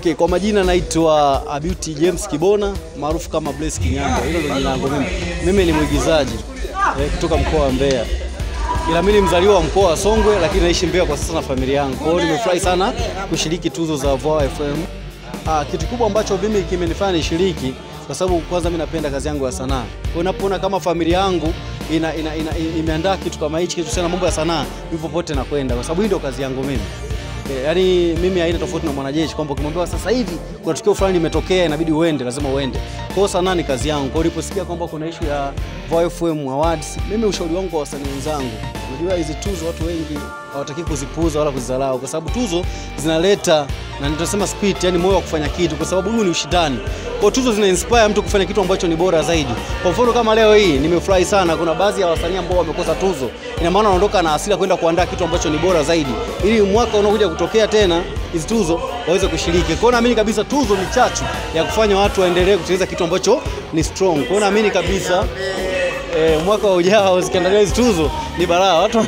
Okay, kwa majina naitwa Beauty James Kibona, maarufu kama Bless Kinyambo. Hilo ndio jina langu mimi. Mimi ni mwigizaji kutoka mkoa wa Mbeya. Ila mimi ni mzaliwa wa mkoa wa Songwe lakini naishi Mbeya kwa sasa na familia yangu. Kwa hiyo nimefurahi sana kushiriki tuzo za VOA FM. Kitu kubwa ambacho mimi kimenifanya nishiriki kwa sababu kwanza mimi napenda kazi yangu ya sanaa. Kwa hiyo napoona kama familia yangu imeandaa kitu kama hichi, kitu sana mambo ya sanaa, nipo popote na kwenda kwa sababu hii ndio kazi yangu mimi. Yaani mimi haina tofauti na mwanajeshi kwamba ukimwambia sasa hivi kuna tukio fulani limetokea inabidi uende, lazima uende. Kwa hiyo sanaa ni kazi yangu. Kwa hiyo niliposikia kwamba kuna issue ya VOA FM Awards, mimi ushauri wangu kwa wasanii wenzangu, unajua hizi tuzo watu wengi hawataki kuzipuuza wala kuzidharau kwa sababu tuzo zinaleta na nitasema spirit, yani moyo wa kufanya kitu kwa sababu huu ni ushindani. Kwa tuzo zina inspire mtu kufanya kitu ambacho ni bora zaidi. Kwa mfano kama leo hii nimefurahi sana, kuna baadhi ya wasanii ambao wamekosa tuzo. Ina maana wanaondoka na asili kwenda kuandaa kitu ambacho ni bora zaidi ili mwaka unaokuja kutokea tena hizo tuzo waweze kushiriki. Kwa hiyo naamini kabisa tuzo ni chachu ya kufanya watu waendelee kutengeneza kitu ambacho ni strong. Kwa hiyo naamini kabisa mwaka ujao usikiandalia hizo tuzo ni balaa watu